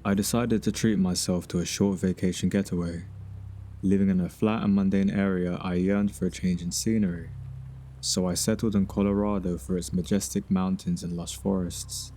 I decided to treat myself to a short vacation getaway. Living in a flat and mundane area, I yearned for a change in scenery. So I settled in Colorado for its majestic mountains and lush forests.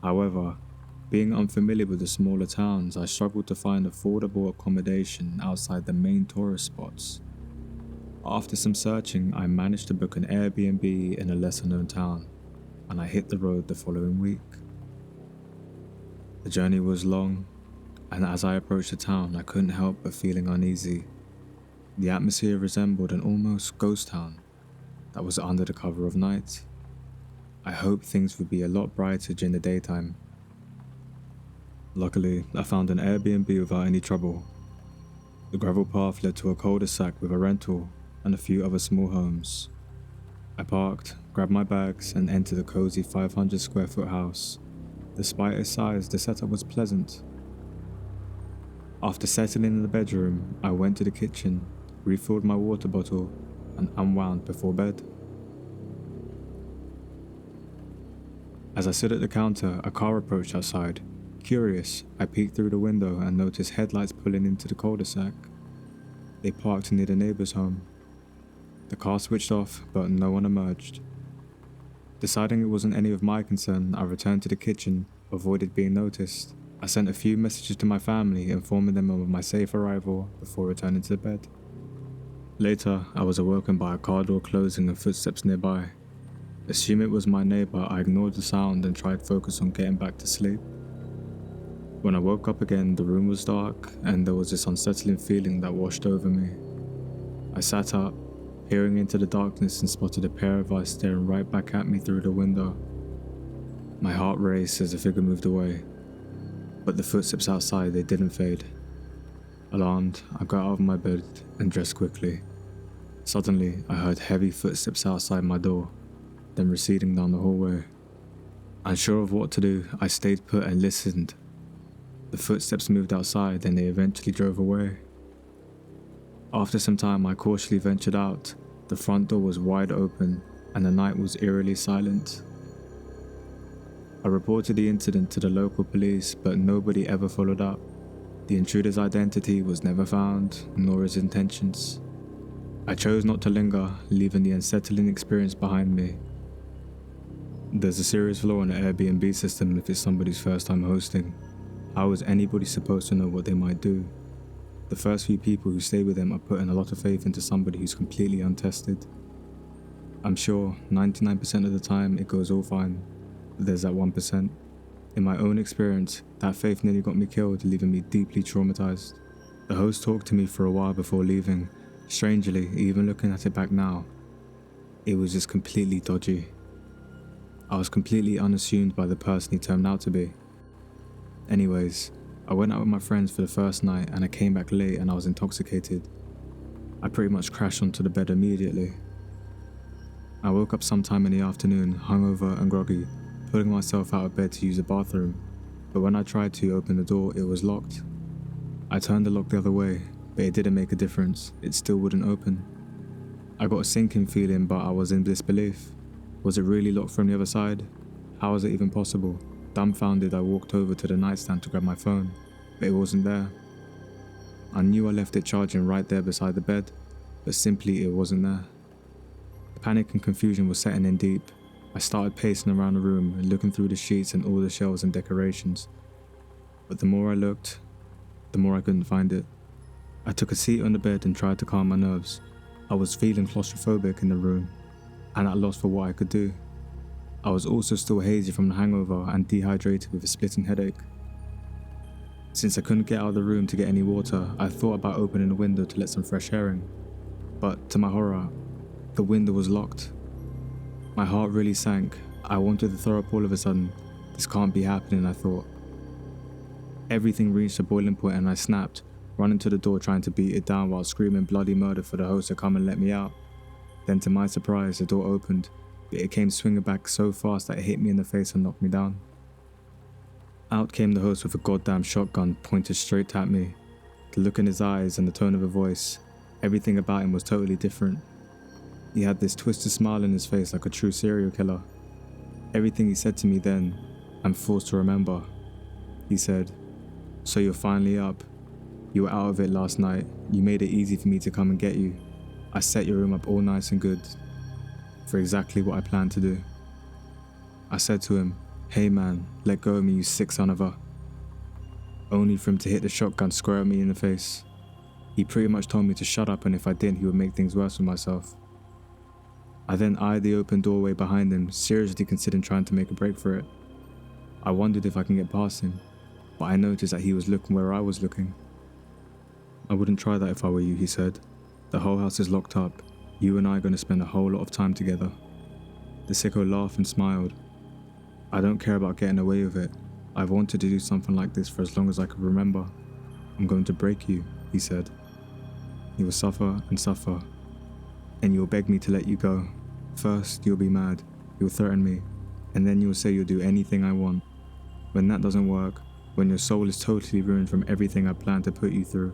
However, being unfamiliar with the smaller towns, I struggled to find affordable accommodation outside the main tourist spots. After some searching, I managed to book an Airbnb in a lesser-known town, and I hit the road the following week. The journey was long, and as I approached the town, I couldn't help but feeling uneasy. The atmosphere resembled an almost ghost town that was under the cover of night. I hoped things would be a lot brighter during the daytime. Luckily, I found an Airbnb without any trouble. The gravel path led to a cul-de-sac with a rental and a few other small homes. I parked, grabbed my bags, and entered a cozy 500 square foot house. Despite its size, the setup was pleasant. After settling in the bedroom, I went to the kitchen, refilled my water bottle, and unwound before bed. As I stood at the counter, a car approached outside. Curious, I peeked through the window and noticed headlights pulling into the cul-de-sac. They parked near the neighbor's home. The car switched off, but no one emerged. Deciding it wasn't any of my concern, I returned to the kitchen, avoided being noticed. I sent a few messages to my family, informing them of my safe arrival before returning to bed. Later, I was awoken by a car door closing and footsteps nearby. Assuming it was my neighbor, I ignored the sound and tried to focus on getting back to sleep. When I woke up again, the room was dark, and there was this unsettling feeling that washed over me. I sat up, peering into the darkness, and spotted a pair of eyes staring right back at me through the window. My heart raced as the figure moved away, but the footsteps outside, they didn't fade. Alarmed, I got out of my bed and dressed quickly. Suddenly, I heard heavy footsteps outside my door, then receding down the hallway. Unsure of what to do, I stayed put and listened. The footsteps moved outside, and they eventually drove away. After some time, I cautiously ventured out. The front door was wide open, and the night was eerily silent. I reported the incident to the local police, but nobody ever followed up. The intruder's identity was never found, nor his intentions. I chose not to linger, leaving the unsettling experience behind me. There's a serious flaw in the Airbnb system if it's somebody's first time hosting. How is anybody supposed to know what they might do? The first few people who stay with them are putting a lot of faith into somebody who's completely untested. I'm sure 99% of the time it goes all fine, but there's that 1%. In my own experience, that faith nearly got me killed, leaving me deeply traumatized. The host talked to me for a while before leaving. Strangely, even looking at it back now, it was just completely dodgy. I was completely unassumed by the person he turned out to be. Anyways, I went out with my friends for the first night, and I came back late and I was intoxicated. I pretty much crashed onto the bed immediately. I woke up sometime in the afternoon, hungover and groggy, pulling myself out of bed to use the bathroom, but when I tried to open the door, it was locked. I turned the lock the other way, but it didn't make a difference, it still wouldn't open. I got a sinking feeling, but I was in disbelief. Was it really locked from the other side? How was it even possible? Dumbfounded, I walked over to the nightstand to grab my phone, but it wasn't there. I knew I left it charging right there beside the bed, but simply it wasn't there. Panic and confusion was setting in deep. I started pacing around the room, looking through the sheets and all the shelves and decorations. But the more I looked, the more I couldn't find it. I took a seat on the bed and tried to calm my nerves. I was feeling claustrophobic in the room, and at a loss for what I could do. I was also still hazy from the hangover and dehydrated with a splitting headache. Since I couldn't get out of the room to get any water, I thought about opening the window to let some fresh air in. But to my horror, the window was locked. My heart really sank. I wanted to throw up all of a sudden. This can't be happening, I thought. Everything reached a boiling point and I snapped, running to the door trying to beat it down while screaming bloody murder for the host to come and let me out. Then to my surprise, the door opened, but it came swinging back so fast that it hit me in the face and knocked me down. Out came the host with a goddamn shotgun pointed straight at me. The look in his eyes and the tone of his voice, everything about him was totally different. He had this twisted smile in his face like a true serial killer. Everything he said to me then, I'm forced to remember. He said, So you're finally up. You were out of it last night. You made it easy for me to come and get you. I set your room up all nice and good, for exactly what I planned to do. I said to him, "Hey man, let go of me, you sick son of a..." Only for him to hit the shotgun square at me in the face. He pretty much told me to shut up, and if I didn't, he would make things worse for myself. I then eyed the open doorway behind him, seriously considering trying to make a break for it. I wondered if I can get past him, but I noticed that he was looking where I was looking. "I wouldn't try that if I were you," he said. "The whole house is locked up. You and I are going to spend a whole lot of time together." The sicko laughed and smiled. "I don't care about getting away with it. I've wanted to do something like this for as long as I could remember. I'm going to break you," he said. "You will suffer and suffer, and you'll beg me to let you go. First, you'll be mad, you'll threaten me, and then you'll say you'll do anything I want. When that doesn't work, when your soul is totally ruined from everything I planned to put you through,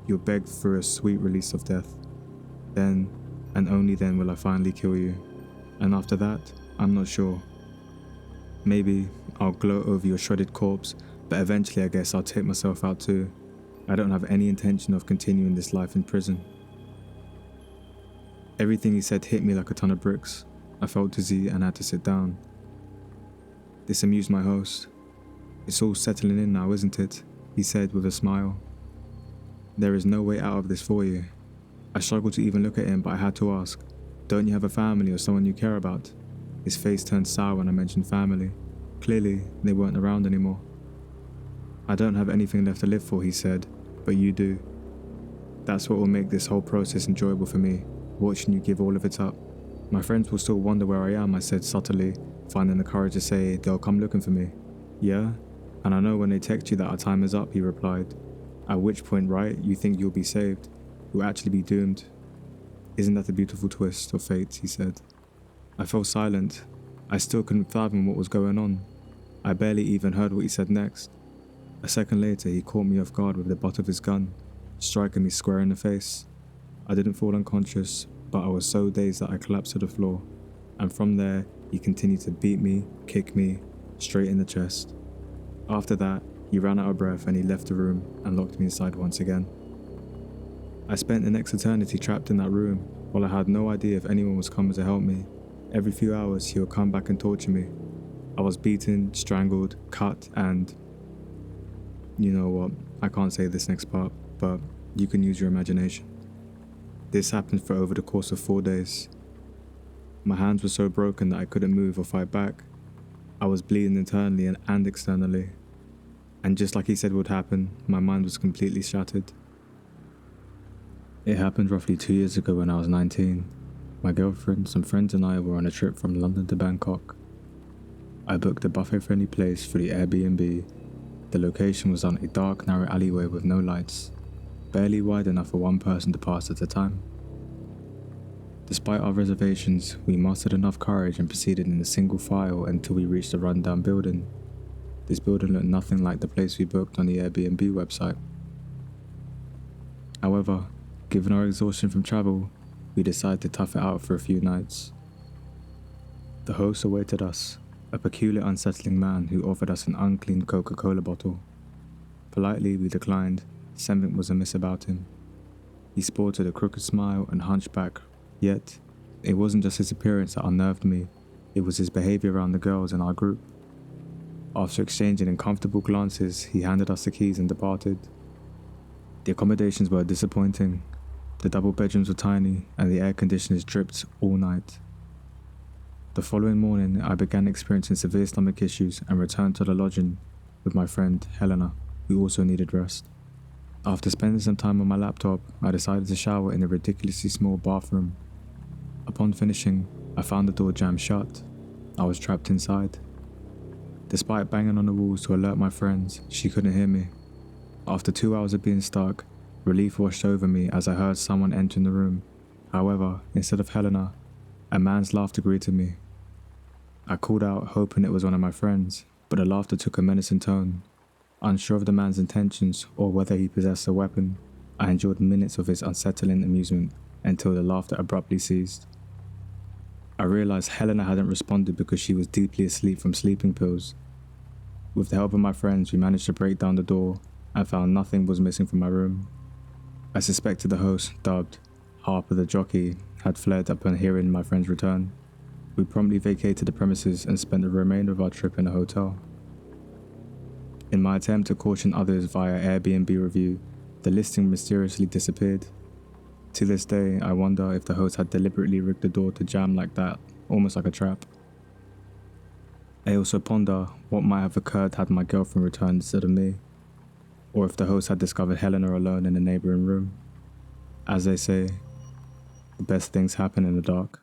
you'll beg for a sweet release of death. Then, and only then, will I finally kill you. And after that, I'm not sure. Maybe I'll gloat over your shredded corpse, but eventually I guess I'll take myself out too. I don't have any intention of continuing this life in prison." Everything he said hit me like a ton of bricks. I felt dizzy and had to sit down. This amused my host. "It's all settling in now, isn't it?" he said with a smile. "There is no way out of this for you." I struggled to even look at him, but I had to ask, "Don't you have a family or someone you care about?" His face turned sour when I mentioned family. Clearly, they weren't around anymore. "I don't have anything left to live for," he said, "but you do. That's what will make this whole process enjoyable for me, watching you give all of it up. My friends will still wonder where I am," I said subtly, finding the courage to say they'll come looking for me. "Yeah, and I know when they text you that our time is up," he replied. "At which point, right, you think you'll be saved. You'll actually be doomed. Isn't that a beautiful twist of fate?" he said. I fell silent. I still couldn't fathom what was going on. I barely even heard what he said next. A second later, he caught me off guard with the butt of his gun, striking me square in the face. I didn't fall unconscious, but I was so dazed that I collapsed to the floor, and from there, he continued to beat me, kick me, straight in the chest. After that, he ran out of breath and he left the room and locked me inside once again. I spent the next eternity trapped in that room, while I had no idea if anyone was coming to help me. Every few hours, he would come back and torture me. I was beaten, strangled, cut, and... You know what, I can't say this next part, but you can use your imagination. This happened for over the course of 4 days. My hands were so broken that I couldn't move or fight back. I was bleeding internally and externally. And just like he said would happen, my mind was completely shattered. It happened roughly 2 years ago when I was 19. My girlfriend, some friends and I were on a trip from London to Bangkok. I booked a buffet-friendly place for the Airbnb. The location was on a dark, narrow alleyway with no lights, barely wide enough for one person to pass at a time. Despite our reservations, we mustered enough courage and proceeded in a single file until we reached a rundown building. This building looked nothing like the place we booked on the Airbnb website. However, given our exhaustion from travel, we decided to tough it out for a few nights. The host awaited us, a peculiar unsettling man who offered us an unclean Coca-Cola bottle. Politely, we declined. Something was amiss about him. He sported a crooked smile and hunchback, yet it wasn't just his appearance that unnerved me, it was his behavior around the girls in our group. After exchanging uncomfortable glances, he handed us the keys and departed. The accommodations were disappointing. The double bedrooms were tiny and the air conditioners dripped all night. The following morning, I began experiencing severe stomach issues and returned to the lodging with my friend Helena, who also needed rest. After spending some time on my laptop, I decided to shower in a ridiculously small bathroom. Upon finishing, I found the door jammed shut. I was trapped inside. Despite banging on the walls to alert my friends, she couldn't hear me. After 2 hours of being stuck, relief washed over me as I heard someone enter the room. However, instead of Helena, a man's laughter greeted me. I called out, hoping it was one of my friends, but the laughter took a menacing tone. Unsure of the man's intentions or whether he possessed a weapon, I endured minutes of his unsettling amusement until the laughter abruptly ceased. I realized Helena hadn't responded because she was deeply asleep from sleeping pills. With the help of my friends, we managed to break down the door and found nothing was missing from my room. I suspected the host, dubbed Harper the Jockey, had fled upon hearing my friend's return. We promptly vacated the premises and spent the remainder of our trip in a hotel. In my attempt to caution others via Airbnb review, the listing mysteriously disappeared. To this day, I wonder if the host had deliberately rigged the door to jam like that, almost like a trap. I also ponder what might have occurred had my girlfriend returned instead of me, or if the host had discovered Helena alone in the neighbouring room. As they say, the best things happen in the dark.